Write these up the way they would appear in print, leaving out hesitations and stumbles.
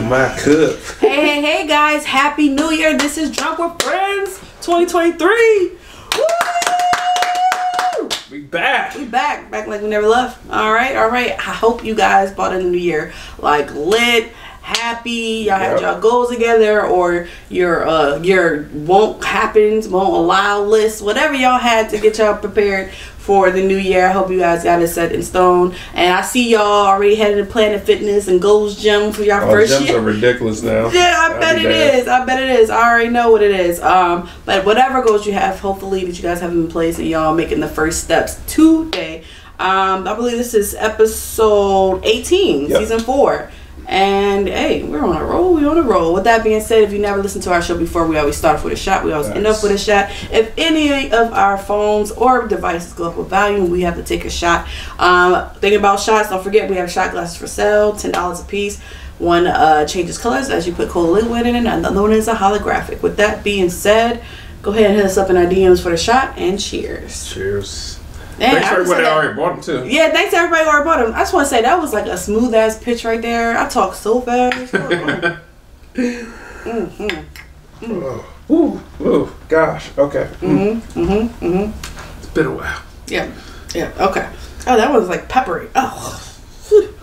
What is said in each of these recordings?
my cup. Hey guys, happy new year. This is Drunk with Friends 2023. Woo! We back Back like we never left. All right. I hope you guys bought in the new year like lit, happy. Y'all had y'all goals together, or your won't allow list, whatever y'all had to get y'all prepared for the new year. I hope you guys got it set in stone. And I see y'all already headed to Planet Fitness and Gold's Gym for your first gyms year. Gyms are ridiculous now. Yeah, I bet it is. I already know what it is. But whatever goals you have, hopefully that you guys have in place and y'all making the first steps today. I believe this is episode 18, season 4. And hey, we're on a roll. With that being said, if you never listened to our show before, we always start off with a shot. We always end up with a shot. If any of our phones or devices go up with volume, we have to take a shot. Thinking about shots, don't forget we have shot glasses for sale, $10 a piece. One changes colors as you put cold liquid in it, and the other one is a holographic. With that being said, go ahead and hit us up in our DMs for the shot, and cheers. Cheers. Dang, thanks for everybody that already bought them too. Yeah, thanks to everybody who already bought them. I just want to say that was like a smooth ass pitch right there. I talk so fast. Ooh, gosh. Okay. It's been a while. Yeah. Okay. Oh, that was like peppery. Oh.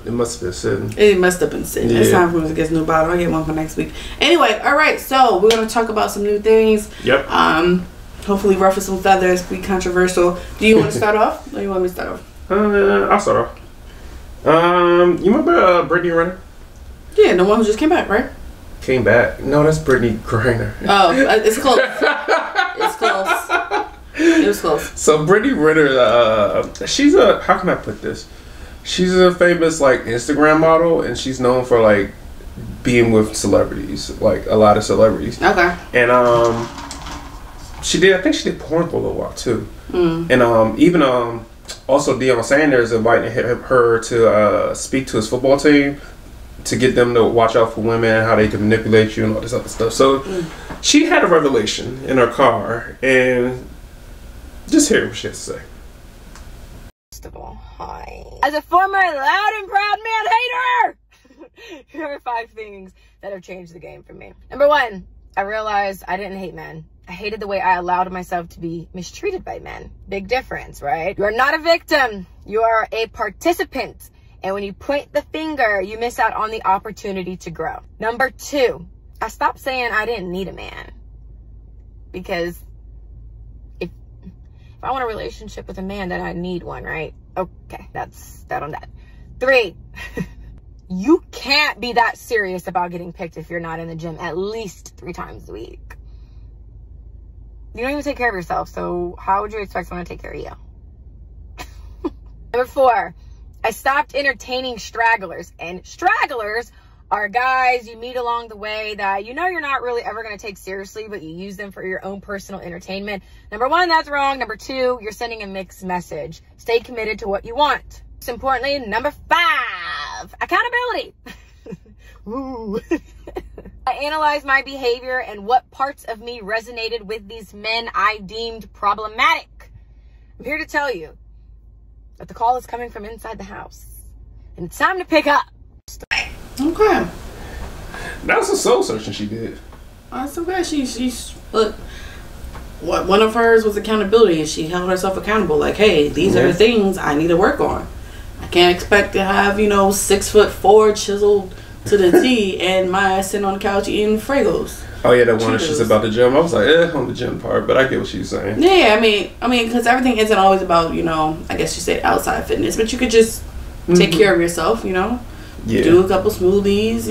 It must have been sitting. It must have been sitting. Yeah. It's time for me to get a new bottle. I'll get one for next week. Anyway, all right. So we're gonna talk about some new things. Yep. Hopefully ruffle some feathers, be controversial. Do you want to start off, or you want me to start off? I'll start off. You remember Brittany Renner? Yeah, the one who just came back, right? Came back? No, that's Brittany Renner. Oh, it's close. It's close. It was close. So Brittany Renner, she's a, how can I put this? She's a famous like Instagram model, and she's known for like being with celebrities, like a lot of celebrities. Okay. And I think she did porn for a little while too. And even also Deion Sanders invited her to speak to his football team to get them to watch out for women, how they can manipulate you and all this other stuff. So she had a revelation in her car, and just hear what she has to say. First of all, hi. As a former loud and proud man hater, here are 5 things that have changed the game for me. Number 1, I realized I didn't hate men. I hated the way I allowed myself to be mistreated by men. Big difference, right? You are not a victim. You are a participant. And when you point the finger, you miss out on the opportunity to grow. Number 2, I stopped saying I didn't need a man. Because if I want a relationship with a man, then I need one, right? Okay, that's that on that. 3, you can't be that serious about getting picked if you're not in the gym at least 3 times a week. You don't even take care of yourself, so how would you expect someone to take care of you? Number 4, I stopped entertaining stragglers. And stragglers are guys you meet along the way that you know you're not really ever going to take seriously, but you use them for your own personal entertainment. Number 1, that's wrong. Number 2, you're sending a mixed message. Stay committed to what you want. Most importantly, number 5, accountability. Woo. I analyzed my behavior and what parts of me resonated with these men I deemed problematic. I'm here to tell you that the call is coming from inside the house, and it's time to pick up. Okay. That's a soul searching she did. That's okay. She's look. One of hers was accountability, and she held herself accountable. Like, hey, these are the things I need to work on. I can't expect to have 6'4" chiseled to the T and my ass sitting on the couch eating Fragos. Oh yeah, that one she's about the gym. I was like, on the gym part, but I get what she's saying. Yeah, I mean, because everything isn't always about I guess you say outside fitness, but you could just take care of yourself. Yeah. Do a couple smoothies.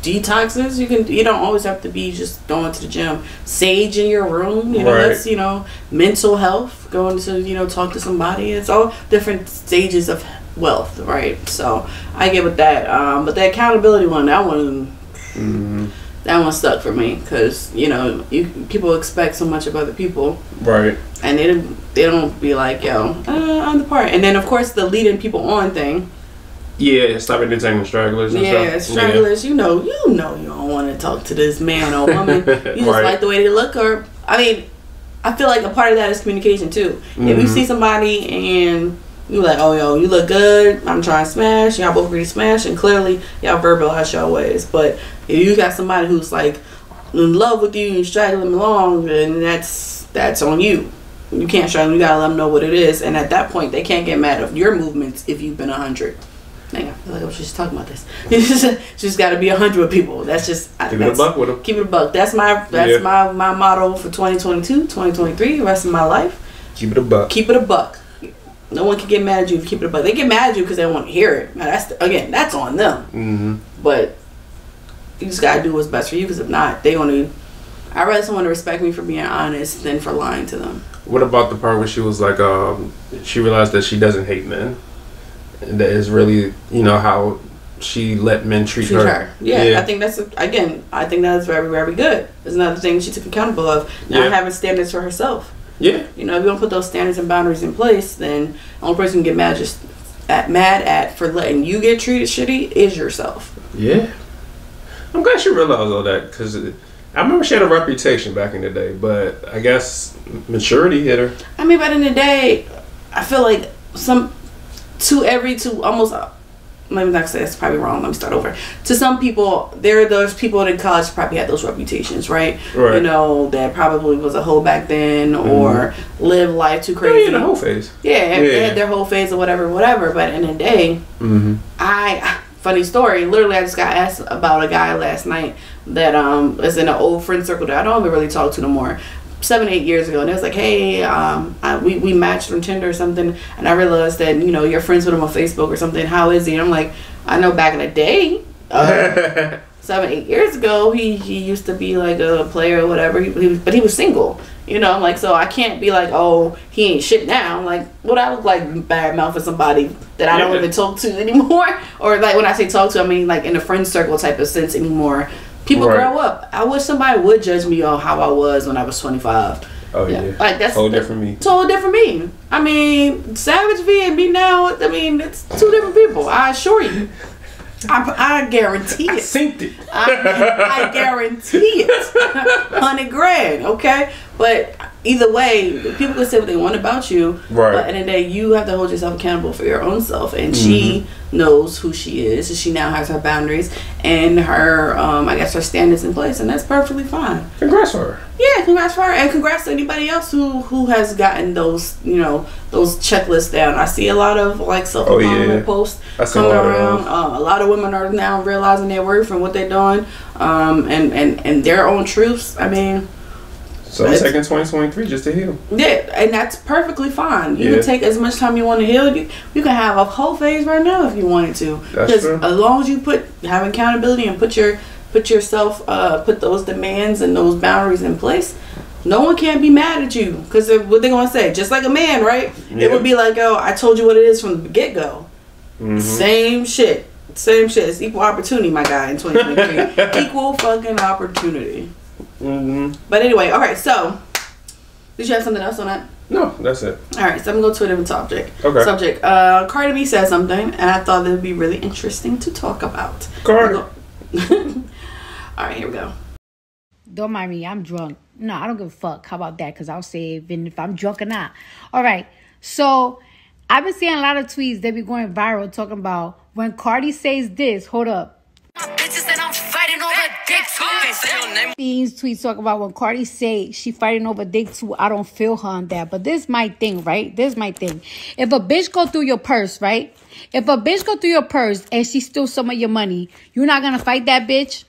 Detoxes. You don't always have to be just going to the gym. Sage in your room. That's mental health. Going to talk to somebody. It's all different stages of wealth, right? So I get with that. But the accountability one, that one stuck for me because people expect so much of other people, right? And they don't be like, I'm the part. And then of course the leading people on thing. Yeah, stop entertaining stragglers. And stuff. Stragglers. You know you don't want to talk to this man or woman. You just like the way they look, or I feel like a part of that is communication too. If you see somebody and You like, oh, yo, you look good. I'm trying to smash. Y'all both agree to smash. And clearly, y'all verbalize y'all ways. But if you got somebody who's like in love with you and straggling them along, then that's on you. You can't struggle. You gotta let them know what it is. And at that point, they can't get mad at your movements if you've been 100. Dang, I feel like I was just talking about this. Just got to be 100 with people. That's just keep it a buck with them. Keep it a buck. That's my motto for 2022, 2023, the rest of my life. Keep it a buck. Keep it a buck. No one can get mad at you if you keep it a buck. They get mad at you because they don't want to hear it. Now that's on them. Mm-hmm. But you just gotta do what's best for you, because if not, they want to. I'd rather someone to respect me for being honest than for lying to them. What about the part where she was like, she realized that she doesn't hate men? And that is really, how she let men treat her. Yeah, I think that's I think that's very, very good. There's another thing she took accountable of, not having standards for herself. Yeah. If you don't put those standards and boundaries in place, then the only person you can get mad at for letting you get treated shitty is yourself. Yeah. I'm glad she realized all that, because I remember she had a reputation back in the day, but I guess maturity hit her. I mean, back in the day, I feel like almost, let me not say that's probably wrong. Let me start over. To some people, there are those people in college probably had those reputations, right? Right. That probably was a hoe back then, or lived life too crazy. Yeah, the whole phase. Yeah, they had their whole phase or whatever. But in the day, funny story. Literally, I just got asked about a guy last night that is in an old friend circle that I don't even really talk to no more. 7-8 years ago, and it was like, hey, we matched on Tinder or something, and I realized that you're friends with him on Facebook or something. How is he? And I'm like, I know back in the day, 7-8 years ago, he used to be like a player or whatever, but he was single. I'm like, so I can't be like, oh, he ain't shit now. I'm like, what I look like bad mouth for somebody that I don't even talk to anymore, or like when I say talk to, I mean like in a friend circle type of sense anymore. People grow up. I wish somebody would judge me on how I was when I was 25. Oh yeah. Like that's totally different me. Totally different me. I mean, Savage V and me now. I mean, it's two different people. I assure you. I guarantee it. I synced it. I guarantee it. 100 grand. Okay, but either way, people can say what they want about you. Right. But in the day, you have to hold yourself accountable for your own self, and she knows who she is, and she now has her boundaries and her, her standards in place, and that's perfectly fine. Congrats for her. Yeah, congrats for her, and congrats to anybody else who has gotten those, those checklists down. I see a lot of like self-improvement posts coming around. A lot of women are now realizing their worth and what they're doing, and their own truths. I mean. So I'm taking 2023 just to heal. Yeah, and that's perfectly fine. You can take as much time you want to heal. You can have a whole phase right now if you wanted to. That's true. As long as you have accountability and put yourself put those demands and those boundaries in place, no one can be mad at you, because what they're gonna say, just like a man, right? Yeah. It would be like, oh, I told you what it is from the get go. Same shit. It's equal opportunity, my guy, in 2023. Equal fucking opportunity. But anyway, all right, so did you have something else on that? No, that's it. All right, so I'm gonna go to a different subject. Cardi B said something, and I thought it would be really interesting to talk about. Cardi. All right, here we go. Don't mind me, I'm drunk. No, I don't give a fuck. How about that? Because I'll say even if I'm drunk or not. All right, so I've been seeing a lot of tweets that be going viral talking about when Cardi says this. Hold up. These tweets talk about when Cardi say she fighting over dick too. I don't feel her on that. But this is my thing, right? This is my thing. If a bitch go through your purse, right? If a bitch go through your purse and she steals some of your money, you're not gonna fight that bitch?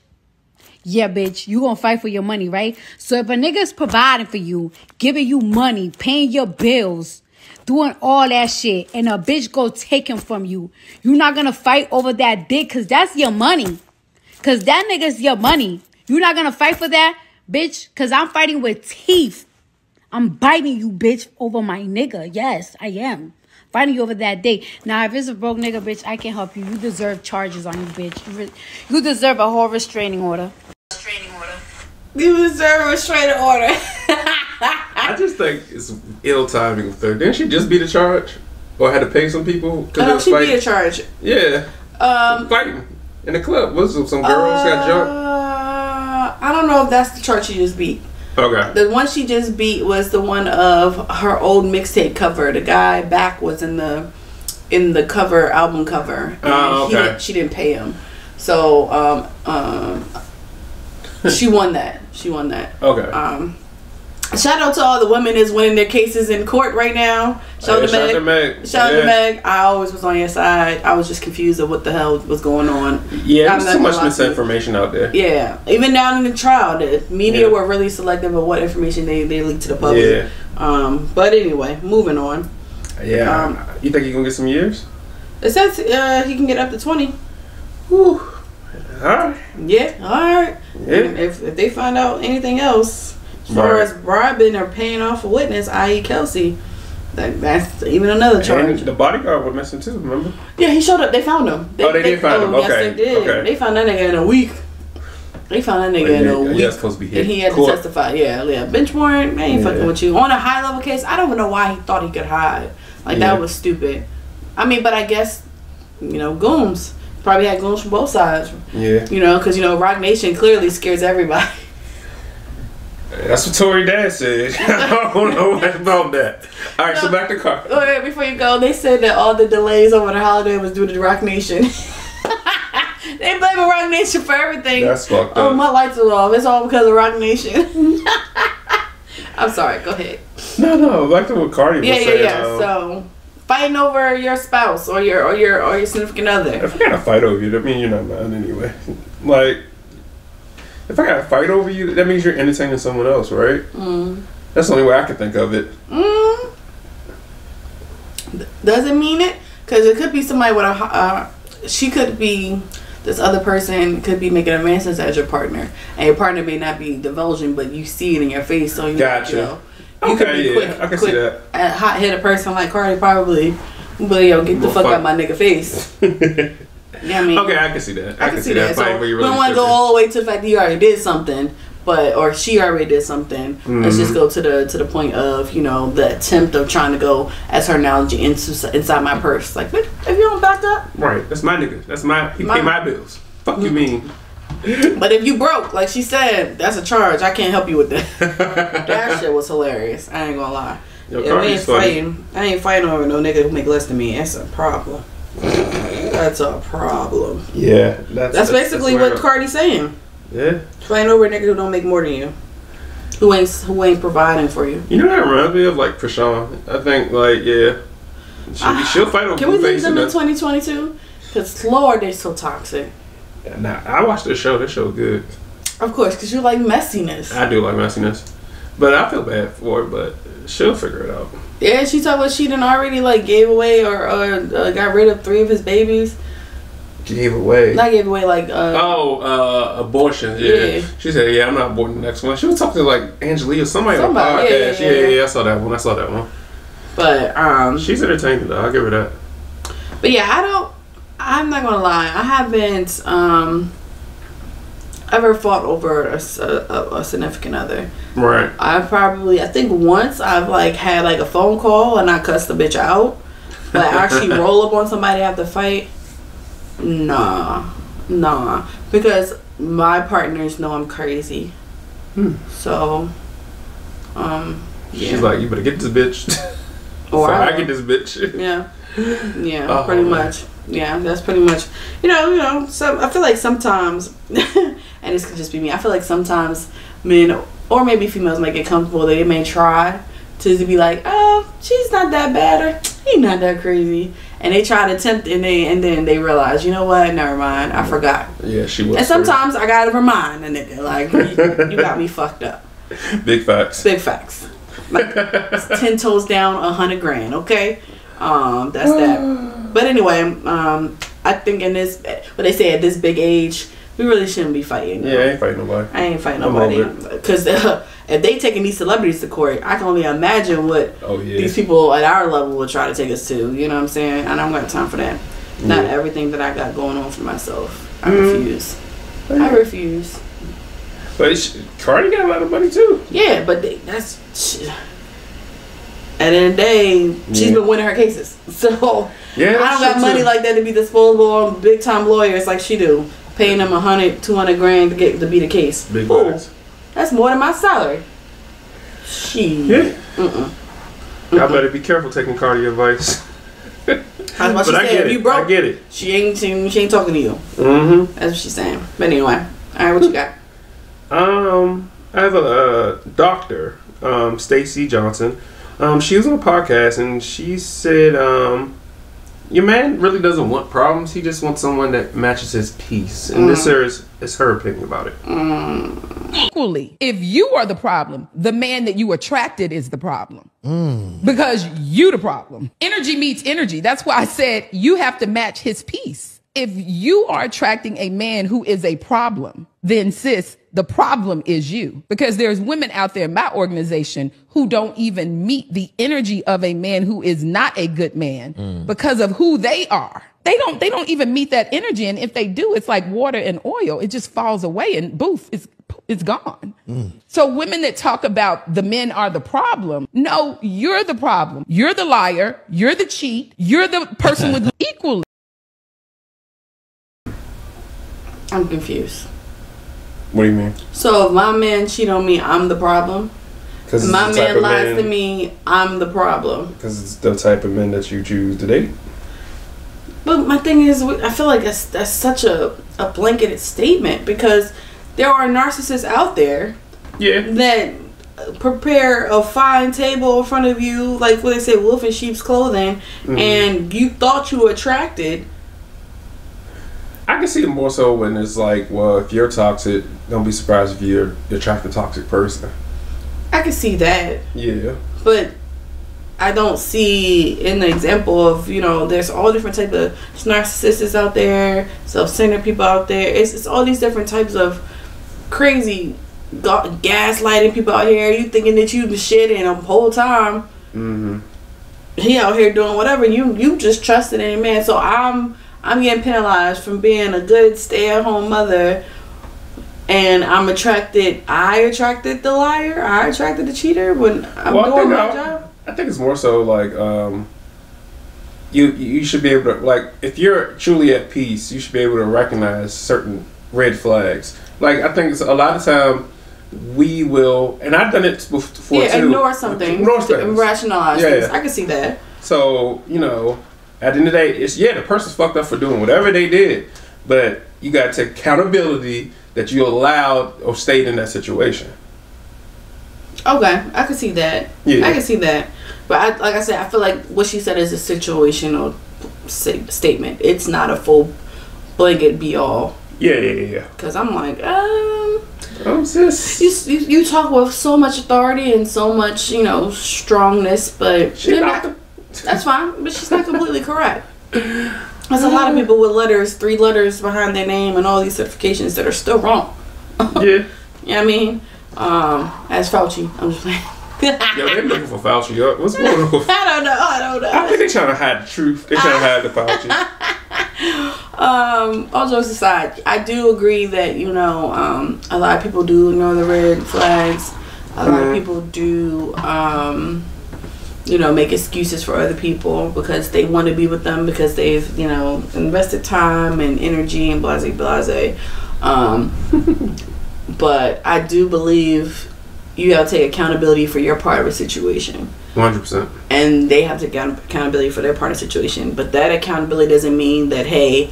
Yeah, bitch, you gonna fight for your money, right? So if a nigga's providing for you, giving you money, paying your bills, doing all that shit, and a bitch go take him from you, you're not gonna fight over that dick, because that's your money. Because that nigga's your money. You're not going to fight for that, bitch? Because I'm fighting with teeth. I'm biting you, bitch, over my nigga. Yes, I am. Fighting you over that day. Now, if it's a broke nigga, bitch, I can help you. You deserve charges on you, bitch. You deserve a whole restraining order. You deserve a restraining order. I just think it's ill timing with her. Didn't she just beat a charge? Or had to pay some people? She beat a charge. Yeah. Fighting. In the club, was some girls got jumped? I don't know if that's the chart she just beat. Okay. The one she just beat was the one of her old mixtape cover. The guy back was in the in the album cover. And she didn't pay him. So she won that. Okay. Shout out to all the women that's winning their cases in court right now. Shout out to Meg. Shout out to Meg. I always was on your side. I was just confused of what the hell was going on. Yeah, there's too much misinformation out there. Yeah. Even down in the trial, the media were really selective of what information they leaked to the public. Yeah. But anyway, moving on. Yeah. You think he gonna get some years? It says he can get up to 20. Whew. Alright. Yeah, alright. Yeah. If they find out anything else, as far as bribing or paying off a witness, i.e. Kelsey, that's even another charge. And the bodyguard was missing too, remember? Yeah, he showed up. They found him. They did find him. Okay. Yes, they did. Okay. They found that nigga in a week. They found that nigga in a week. Yeah, supposed to be hit. And he had to testify. Yeah. Bench warrant, they ain't fucking with you. On a high level case, I don't even know why he thought he could hide. Like, that was stupid. I mean, but I guess, goons. Probably had goons from both sides. Yeah. Because, Rock Nation clearly scares everybody. That's what Tory Dad said. I don't know what about that. All right, so back to car. Wait, before you go, they said that all the delays over the holiday was due to Rock Nation. They blame Rock Nation for everything. That's fucked up. Oh, my lights are off. It's all because of Rock Nation. I'm sorry. Go ahead. No. Back to what Cardi was saying. Yeah. So, fighting over your spouse or your significant other. If I got to fight over you, that means you're not mine anyway. Like, if I got to fight over you, that means you're entertaining someone else, right? Mm. That's the only way I can think of it. Mm. Doesn't mean it, because it could be somebody with she could be. This other person could be making advances as your partner, and your partner may not be divulging, but you see it in your face. So you could be quick. I can see that. A hot-headed person like Cardi probably, but get the fuck out my nigga face. I mean, okay, I can see that. I can see that. So we don't want to go all the way to the fact that he already did something, or she already did something. Mm-hmm. Let's just go to the point of the attempt of trying to go, as her analogy, inside my purse. Like, if you don't back up, right? That's my nigga. He pay my bills. Fuck you mean? But if you broke, like she said, that's a charge. I can't help you with that. That shit was hilarious. I ain't gonna lie. Yo, we ain't fighting. I ain't fighting over no nigga who make less than me. That's a problem. That's a problem. Yeah, that's basically what Cardi's saying. Yeah, fighting over a nigga who don't make more than you, who ain't providing for you. You know that reminds me of like Krishan. I think she'll fight over. Can we leave them in 2022? Because Lord, they're so toxic. Nah, I watched this show. This show good. Of course, because you like messiness. I do like messiness, but I feel bad for her. But she'll figure it out. Yeah, she talked about she done already gave away or got rid of 3 of his babies. Gave away. Not gave away abortions. Yeah. She said, "Yeah, I'm not aborting the next one." She was talking to Angelique or somebody on the podcast. Yeah. I saw that one. But she's entertaining though. I'll give her that. But yeah, I'm not gonna lie. I haven't ever fought over a significant other. Right. I think once I've had a phone call and I cussed the bitch out, but actually roll up on somebody after fight. Nah, because my partners know I'm crazy. So, yeah. She's like, you better get this bitch. Or I get this bitch. Yeah, pretty much. Yeah, that's pretty much. So I feel like sometimes, and this could just be me. I feel like sometimes men or maybe females might get comfortable. They may try to be like, oh, she's not that bad or he's not that crazy. And they try to tempt and then they realize, you know what? Never mind. I forgot. Yeah, she was. And sometimes I gotta remind a nigga, like, you got me fucked up. Big facts. Like, 10 toes down, 100 grand. Okay, that's that. But anyway, I think in this, what they say at this big age, we really shouldn't be fighting. Yeah, I ain't fighting nobody. I ain't fighting nobody because if they taking these celebrities to court, I can only imagine what these people at our level would try to take us to. You know what I'm saying? And I don't got time for that. Not everything that I got going on for myself. I refuse. I refuse. But Cardi got a lot of money too. Yeah, but that's at the end of the day, she's been winning her cases. So I don't got money like that to be disposable on big time lawyers like she do. Paying them 100, 200 grand to be the case. Big bucks. That's more than my salary. Shit. Yeah. Y'all better be careful taking Cardi advice. But I get it. You broke. I get it. She ain't talking to you. Mm-hmm. That's what she's saying. But anyway, all right, what you got? I have a doctor, Stacy Johnson. She was on a podcast and she said, your man really doesn't want problems. He just wants someone that matches his peace. And this is her opinion about it. Equally, if you are the problem, the man that you attracted is the problem. Because you the problem. Energy meets energy. That's why I said you have to match his peace. If you are attracting a man who is a problem, then sis, the problem is you. Because there's women out there in my organization who don't even meet the energy of a man who is not a good man because of who they are. They don't even meet that energy. And if they do, it's like water and oil. It just falls away and boof, it's gone. So women that talk about the men are the problem. No, you're the problem. You're the liar. You're the cheat. You're the person with equally. I'm confused. What do you mean? So if my man cheat on me, I'm the problem. If my man lies to me, I'm the problem. Because it's the type of men that you choose to date. But my thing is, I feel like that's such a blanketed statement, because there are narcissists out there that prepare a fine table in front of you, like what they say, wolf in sheep's clothing, and you thought you were attracted. I can see it more so when it's like, well, if you're toxic, don't be surprised if you attract a toxic person. I can see that. Yeah. But I don't see in the example of, there's all different types of narcissists out there, self-centered people out there. It's all these different types of crazy gaslighting people out here. You thinking that you the shit, and the whole time he out here doing whatever. You just trusted any man. So I'm getting penalized from being a good stay-at-home mother, and I attracted the liar. I attracted the cheater when I'm doing my job. I think it's more so like you should be able to, like, if you're truly at peace, you should be able to recognize certain red flags. Like, I think it's a lot of time we will, and I've done it before too. Ignore something, rationalize things. I can see that. So at the end of the day, it's the person's fucked up for doing whatever they did, but you got to take accountability that you allowed or stayed in that situation. Okay, I can see that. Yeah, I can see that. But like I said, I feel like what she said is a situational statement. It's not a full blanket be all. Yeah. Because I'm like, sis. You talk with so much authority and so much, strongness, but that's fine. But she's not completely correct. There's a lot of people with 3 letters behind their name and all these certifications that are still wrong. Yeah. You know what I mean? As Fauci, I'm just playing. They're looking for Fauci. What's going on? I don't know. I think they're trying to hide the truth. They're trying to hide the Fauci. All jokes aside, I do agree that a lot of people do ignore the red flags. A lot of people do make excuses for other people because they want to be with them, because they've invested time and energy and blase. But I do believe you have to take accountability for your part of a situation. 100%. And they have to take accountability for their part of the situation. But that accountability doesn't mean that, hey,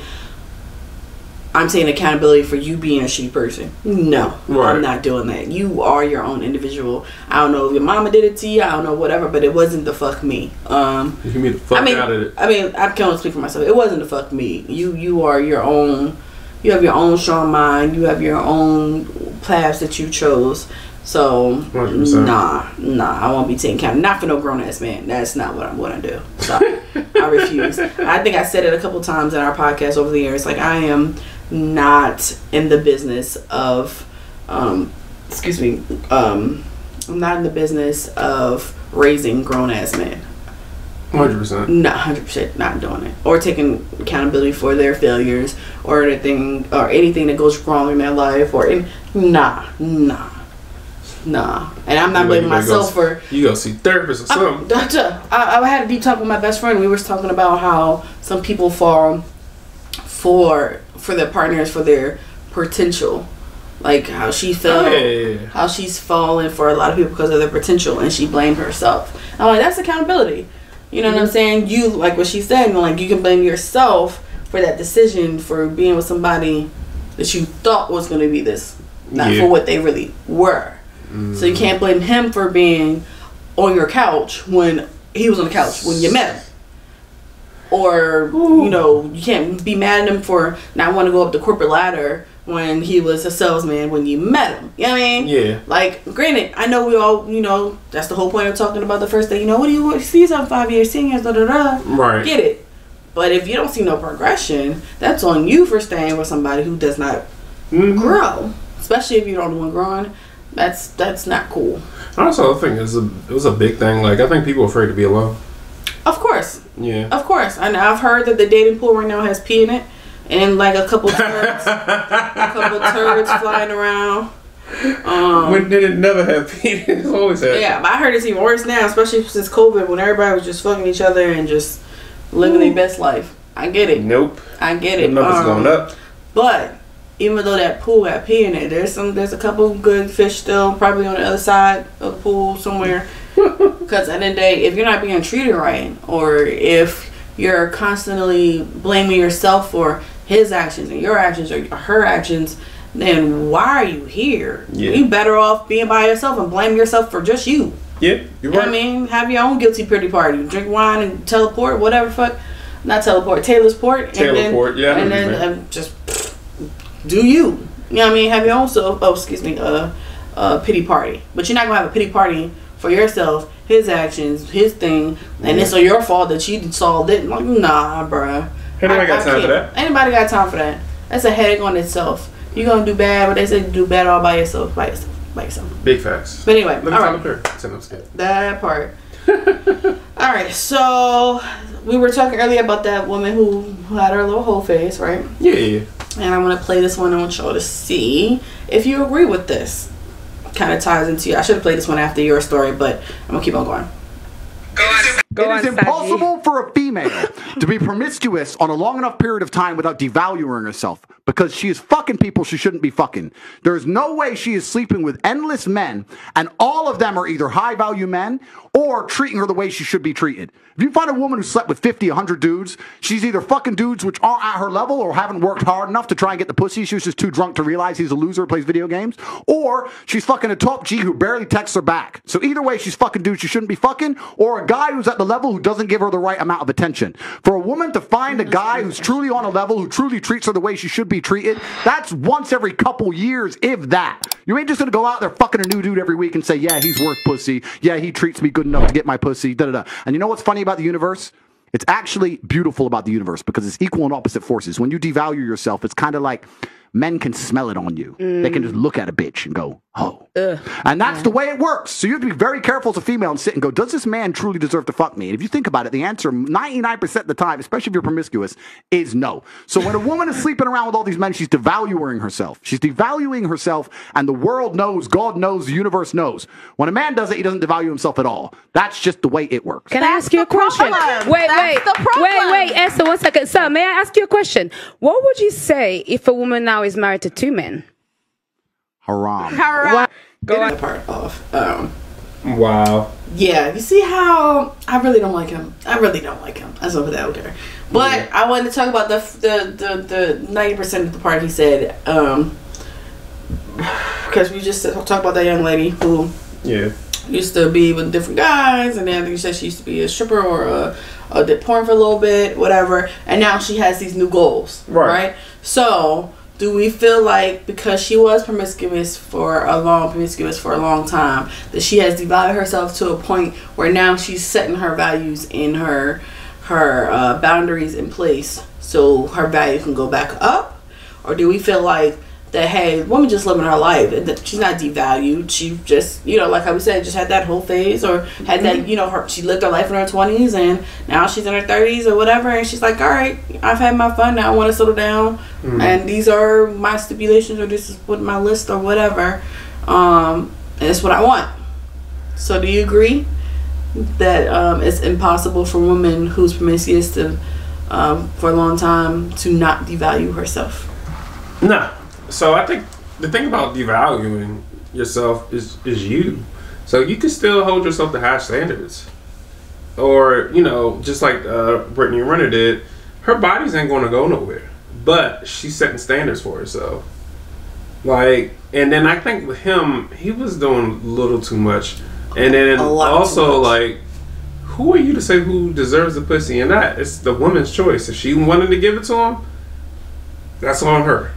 I'm taking accountability for you being a shitty person. No, right. I'm not doing that. You are your own individual. I don't know if your mama did it to you. I don't know, whatever. But it wasn't the fuck me. You can be the fuck out of it. I can only speak for myself. It wasn't the fuck me. You are your own. You have your own strong mind. You have your own paths that you chose. So 100%. Nah, I won't be taking account. Not for no grown ass man. That's not what I'm gonna do. So I refuse. I think I said it a couple times in our podcast over the years. Like, I am not in the business of, I'm not in the business of raising grown ass men. 100%. Not 100% not doing it, or taking accountability for their failures or anything that goes wrong in their life, nah. And I'm not blaming myself for. You go see therapists or something. I had a deep talk with my best friend. We were talking about how some people fall for their partners for their potential, like how she felt, how she's fallen for a lot of people because of their potential, and she blamed herself. I'm like, that's accountability. You know what I'm saying? You, like what she said, like, you can blame yourself for that decision for being with somebody that you thought was going to be this, not for what they really were. So you can't blame him for being on your couch when he was on the couch when you met him. Or, you know, you can't be mad at him for not wanting to go up the corporate ladder when he was a salesman when you met him. You know what I mean? Yeah. Like, granted, I know we all, you know, that's the whole point of talking about the first day. You know, what do you see yourself 5 years, 10 years, da da da. Right. Get it. But if you don't see no progression, that's on you for staying with somebody who does not grow. Especially if you're the only one growing. That's not cool. I also think it was a big thing. Like, I think people are afraid to be alone. Of course. Yeah. Of course. And I've heard that the dating pool right now has pee in it. And like a couple turds. Flying around. When did it never have pee? It's always had. Yeah, but I heard it's even worse now, especially since COVID, when everybody was just fucking each other and just living their best life. I get it. Nope. I get it. The numbers going up. But even though that pool got pee in it, there's a couple good fish still probably on the other side of the pool somewhere. Because at the end of the day, if you're not being treated right, or if you're constantly blaming yourself for his actions and your actions or her actions, then why are you here? Yeah. You better off being by yourself and blame yourself for just you. Yeah, you're right. I mean, have your own guilty pretty party. Drink wine and teleport, whatever fuck. Not teleport, Taylor's port. Teleport, yeah. And then just do you. You know what I mean? Have your own pity party. But you're not going to have a pity party for yourself, his actions, his thing, and it's your fault that you solved it. Like, nah, bruh. Anybody got time for that? Anybody got time for that? That's a headache on itself. You're going to do bad, but they say do bad all by yourself. By yourself. Big facts. But anyway, all right. That part. All right, so we were talking earlier about that woman who had her little whole face, right? Yeah. And I want to play this one. I want y'all to see if you agree with this. Kind of ties into you. I should have played this one after your story, but I'm going to keep on going. It is impossible for a female to be promiscuous on a long enough period of time without devaluing herself, because she is fucking people she shouldn't be fucking. There is no way she is sleeping with endless men, and all of them are either high-value men or treating her the way she should be treated. If you find a woman who slept with 50, 100 dudes, she's either fucking dudes which aren't at her level or haven't worked hard enough to try and get the pussy. She was just too drunk to realize he's a loser who plays video games. Or she's fucking a top G who barely texts her back. So either way, she's fucking dudes she shouldn't be fucking, or a guy who's at the level who doesn't give her the right amount of attention. For a woman to find a guy who's truly on a level, who truly treats her the way she should be treated, that's once every couple years, if that. You ain't just gonna go out there fucking a new dude every week and say, yeah, he's worth pussy. Yeah, he treats me good enough to get my pussy. Da da da. And you know what's funny about the universe? It's actually beautiful about the universe because it's equal and opposite forces. When you devalue yourself, it's kind of like men can smell it on you. They can just look at a bitch and go, oh. And that's the way it works. So you have to be very careful as a female and sit and go, does this man truly deserve to fuck me? And if you think about it, the answer 99% of the time, especially if you're promiscuous, is no. So when a woman is sleeping around with all these men, she's devaluing herself. She's devaluing herself, and the world knows, God knows, the universe knows. When a man does it, he doesn't devalue himself at all. That's just the way it works. Can I ask you a question? Wait, Esther, 1 second. So may I ask you a question? What would you say if a woman now is married to 2 men? Haram. Go that part off. Wow. Yeah, you see how I really don't like him. I really don't like him. That's over that there. But I wanted to talk about the 90% of the part he said. Because we just talked about that young lady who used to be with different guys, and then I think she said she used to be a stripper or did porn for a little bit, whatever. And now she has these new goals, right? So do we feel like because she was promiscuous for a long time, that she has devalued herself to a point where now she's setting her values in her boundaries in place so her value can go back up? Or do we feel like that, hey, woman just living her life, that she's not devalued, she just, you know, like I said, just had that whole phase, or had that, you know, she lived her life in her 20s and now she's in her 30s or whatever, and she's like, all right, I've had my fun, now I want to settle down, and these are my stipulations, or this is what my list or whatever, and it's what I want. So do you agree that it's impossible for a woman who's promiscuous to for a long time to not devalue herself? No. So I think the thing about devaluing yourself is you. So you can still hold yourself to high standards. or you know, just like Brittany Renner did, her bodies ain't going to go nowhere. But she's setting standards for herself. Like, and then I think with him, he was doing a little too much. And then also, like, who are you to say who deserves the pussy and not? It's the woman's choice. If she wanted to give it to him, that's on her.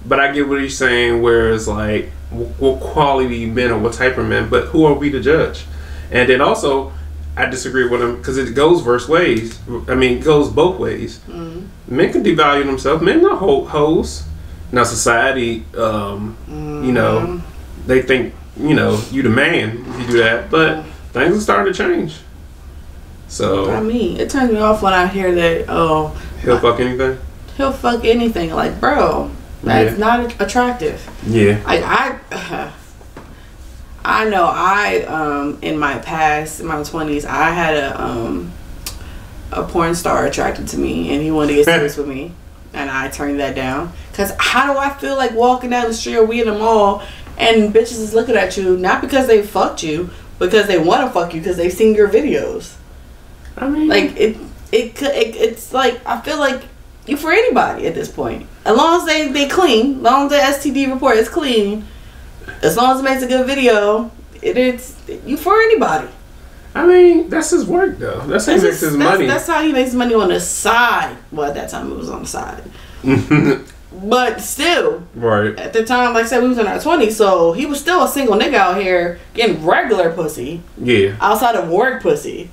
But I get what he's saying, where it's like, what quality men or what type of men, but who are we to judge? And then also, I disagree with him because it goes both ways. I mean, it goes both ways. Men can devalue themselves. Men are hoes. Now society, you know, they think, you know, you the man if you do that, but things are starting to change. So I mean, it turns me off when I hear that. Oh, he'll fuck anything. He'll fuck anything. Like, bro, that's not attractive. Yeah. Like I know in my past, in my 20s, I had a porn star attracted to me, and he wanted to get serious with me, and I turned that down. Cause how do I feel like walking down the street or we in the mall and bitches is looking at you not because they fucked you, because they want to fuck you because they've seen your videos. I mean, like it's like I feel like you for anybody at this point, as long as they clean, as long as the STD report is clean, as long as it makes a good video, it's you for anybody. I mean, that's his work though. That's how he makes his money. That's how he makes money on the side. Well, at that time it was on the side. But still, right at the time, like I said, we was in our 20s, so he was still a single nigga out here getting regular pussy. Yeah. Outside of work pussy.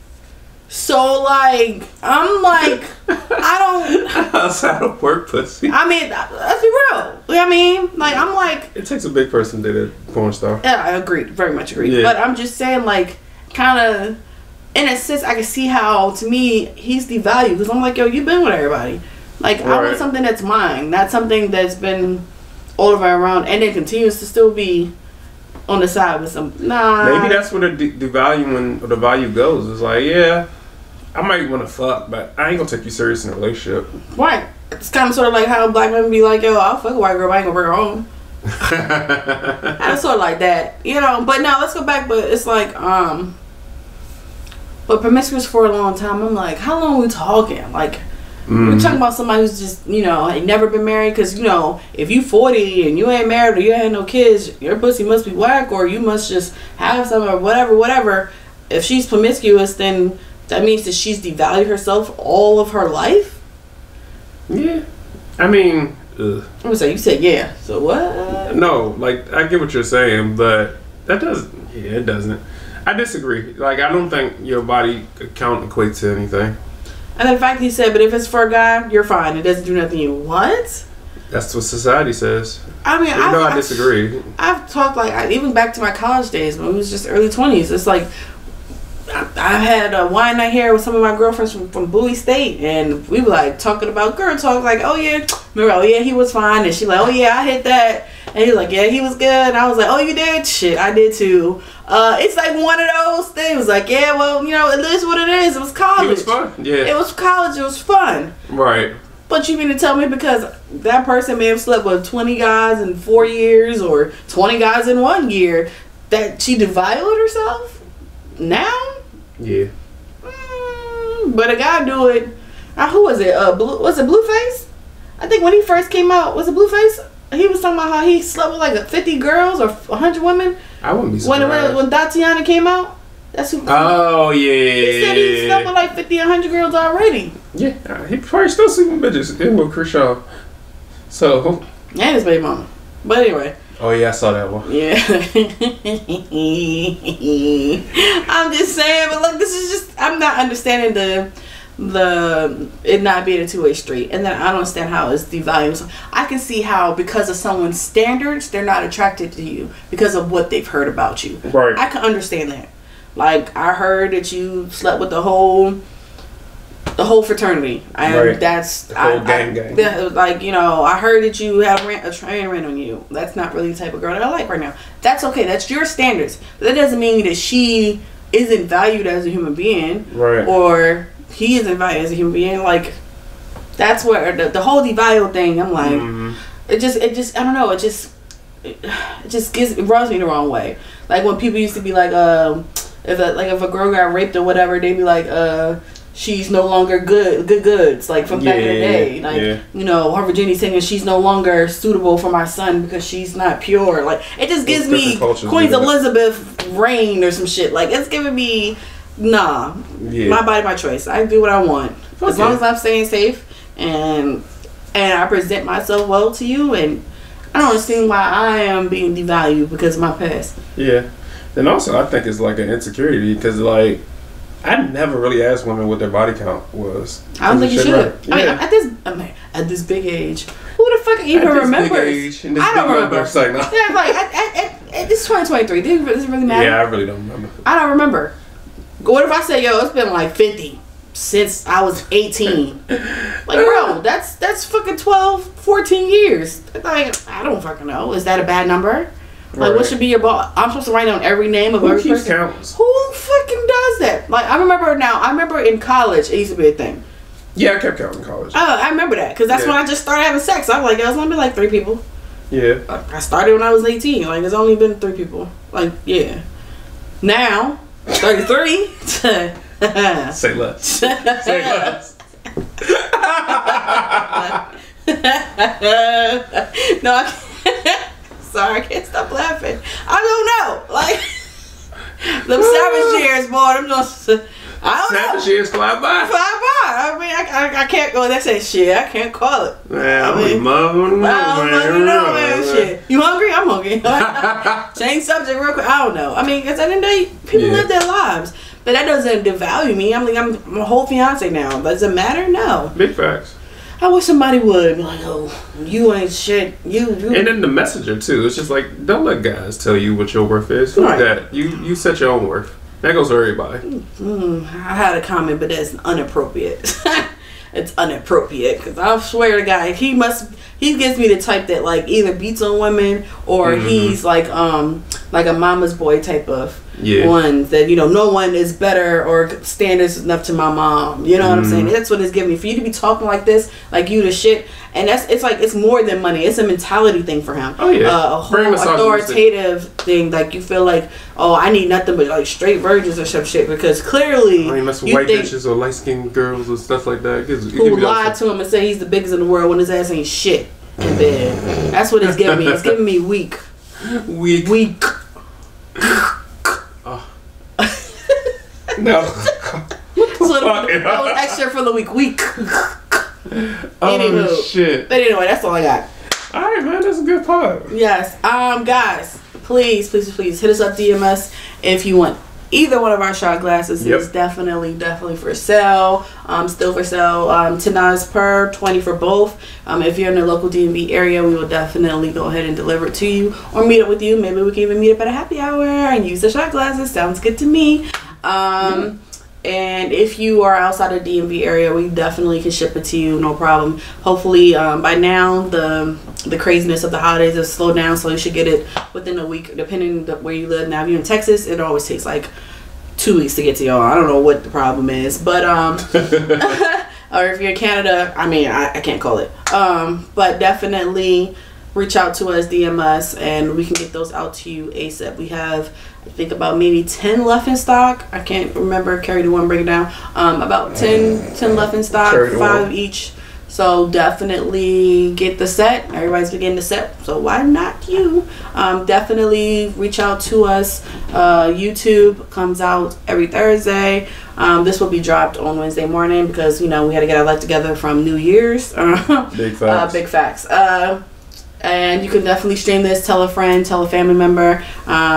So, like, I'm like, I don't... Outside of work pussy? I mean, let's be real. You know what I mean? Like, I'm like... It takes a big person to date a porn star. Yeah, I agree. Very much agree. Yeah. But I'm just saying, like, kind of... In a sense, I can see how, to me, he's devalued. Because I'm like, yo, you've been with everybody. Like, I want something that's mine. Not something that's been all the way around and it continues to still be on the side with some... Nah. Maybe that's where the value goes. It's like, yeah, I might want to fuck, but I ain't going to take you serious in a relationship. Right. It's kind of sort of like how black men be like, yo, I'll fuck a white girl, but I ain't going to bring her home. It's sort of like that. You know, but no, let's go back. But it's like, but promiscuous for a long time. I'm like, how long are we talking? Like... We're talking about somebody who's just, you know, ain't never been married. Because, you know, if you 40 and you ain't married or you ain't no kids, your pussy must be whack, or you must just have some or whatever. If she's promiscuous, then that means that she's devalued herself all of her life? Yeah. I mean... I'm going to say, you said yeah. So what? No, like, I get what you're saying, but that doesn't... Yeah, it doesn't. I disagree. Like, I don't think your body count equates to anything. And then the fact he said, but if it's for a guy, you're fine. It doesn't do nothing to you. What? That's what society says. I mean, I disagree. I've talked, like, even back to my college days when it was just early 20s. It's like, I had a wine night here with some of my girlfriends from Bowie State. And we were, like, talking about girl talk. Like, oh, yeah. Remember, oh, yeah, he was fine. And she like, oh, yeah, I hit that. And he was like, yeah, he was good. And I was like, oh, you did? Shit, I did, too. It's like one of those things. Like, yeah, well, you know, it is what it is. It was college. It was fun. Yeah. It was college. It was fun. Right. But you mean to tell me because that person may have slept with 20 guys in 4 years or 20 guys in 1 year that she devalued herself? Now? Yeah. But a guy do it. Who was it? Was it Blueface? I think when he first came out, was it Blueface? He was talking about how he slept with like 50 girls or 100 women. I wouldn't be surprised. When Tatiana came out, that's who. Oh yeah. He said he slept with like 50, 100 girls already. Yeah, he probably still sleeping with bitches. And with Kershaw. So. And his baby mama. But anyway. Oh yeah, I saw that one. Yeah. I'm just saying, but look, this is just I'm not understanding the it not being a two-way street, and then I don't understand how it's devaluing. I can see how because of someone's standards they're not attracted to you because of what they've heard about you. Right. I can understand that. Like I heard that you slept with the whole fraternity, and right. That's the whole gang. Like, you know, I heard that you had a train ran on you. That's not really the type of girl that I like right now. That's okay. That's your standards. But that doesn't mean that she isn't valued as a human being, right? Or he isn't valued as a human being. Like that's where the whole devalue thing. I'm like, it just I don't know. It just rubs me the wrong way. Like when people used to be like, if a girl got raped or whatever, they'd be like, she's no longer good goods, like from back in the day. Like, you know, her virginity saying she's no longer suitable for my son because she's not pure. Like, it just gives me Queen Elizabeth reign or some shit. Like, it's giving me, nah. Yeah. My body, my choice. I do what I want. As long as I'm staying safe and I present myself well to you, and I don't understand why I am being devalued because of my past. Yeah. And also, I think it's like an insecurity because, like, I never really asked women what their body count was. I don't think you should. Yeah. I mean, at this big age, who the fuck even remembers? I don't remember. Like, no. Yeah, like at this 2023. Does it really matter? Yeah, I really don't remember. I don't remember. What if I say, yo, it's been like 50 since I was 18? Like, bro, that's fucking 12, 14 years. Like, I don't fucking know. Is that a bad number? Like, what should be your ball? I'm supposed to write down every name of every person. Counts? Who fucking does that? Like, I remember in college, it used to be a thing. Yeah, I kept counting in college. Oh, I remember that. Because that's when I just started having sex. I was like, it was only been like 3 people. Yeah. I started when I was 18. Like, there's only been 3 people. Like, yeah. Now, 33. Say less. Say less. No, I can't. Sorry, I can't stop laughing. I don't know. Like, them savage years, boy. Them just, I don't know. Savage years fly by. I mean, I can't go. That's that shit. I can't call it. Man, I mean, man. Shit. You hungry? I'm hungry. Change subject real quick. I don't know. I mean, at the end of the day, people live their lives. But that doesn't devalue me. I'm like, I'm a whole fiance now. Does it matter? No. Big facts. I wish somebody would be like, oh, you ain't shit. You. And then the messenger too. It's just like, don't let guys tell you what your worth is. Fuck that. You set your own worth. That goes for everybody. I had a comment, but that's inappropriate. It's inappropriate because I swear to God, he gives me the type that like either beats on women or he's like a mama's boy type of ones that, you know, no one is better or standards enough to my mom. You know what I'm saying? That's what it's giving me. For you to be talking like this, like you the shit, and it's more than money. It's a mentality thing for him. Oh yeah, a whole authoritative thing. Like you feel like, oh, I need nothing but like straight virgins or some shit because clearly I ain't messing with white bitches or light skinned girls or stuff like that. Who lied to him and say he's the biggest in the world when his ass ain't shit in bed. That's what it's giving me. It's giving me weak. Weak. No. So that was extra for the week. Oh shit. But anyway, that's all I got. Alright, man, that's a good part. Yes. Guys, please hit us up, DM us if you want either one of our shot glasses. Is definitely for sale. Still for sale. $10 per, $20 for both. If you're in the local DMV area, we will definitely go ahead and deliver it to you or meet up with you. Maybe we can even meet up at a happy hour and use the shot glasses. Sounds good to me. And if you are outside of DMV area, we definitely can ship it to you, no problem. Hopefully by now the craziness of the holidays has slowed down, so you should get it within a week, depending on where you live. Now if you're in Texas, it always takes like 2 weeks to get to y'all. I don't know what the problem is, but or if you're in Canada, I mean, I can't call it, but definitely reach out to us, DM us, and we can get those out to you ASAP. We have, I think, about maybe 10 left in stock. I can't remember, carry the one, break it down. About 10 left in stock, 5 each. So definitely get the set. Everybody's been getting the set, so why not you? Definitely reach out to us. YouTube comes out every Thursday. This will be dropped on Wednesday morning because, you know, we had to get our life together from New Year's. Big facts. Big facts. And you can definitely stream this, tell a friend, tell a family member.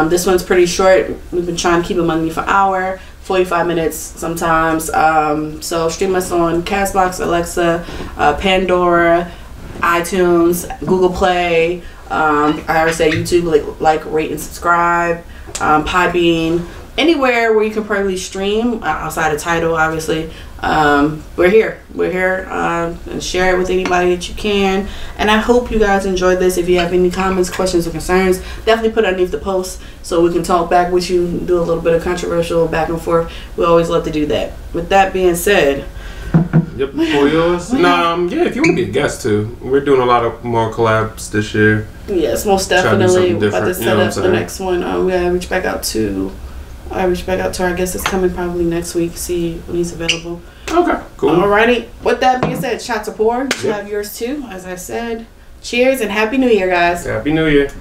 This one's pretty short. We've been trying to keep them underneath an hour, 45 minutes sometimes. So stream us on Castbox, Alexa, Pandora, iTunes, Google Play. I already say YouTube, like, rate, and subscribe. Podbean, anywhere where you can probably stream outside of Tidal, obviously. We're here and share it with anybody that you can, and I hope you guys enjoyed this. If you have any comments, questions, or concerns, definitely put it underneath the post so we can talk back with you, do a little bit of controversial back and forth. We always love to do that. With that being said, yep, for yours. Yeah, if you want to be a guest too, we're doing a lot of more collabs this year. Yes, most definitely. About to set up the next one. We gotta reach back out to I reach back out to our guest that's coming probably next week. See when he's available. Okay, cool. Alrighty. With that being said, shots of pour. You have yours too, as I said. Cheers and Happy New Year, guys. Happy New Year.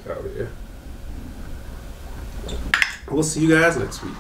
Oh yeah. We'll see you guys next week.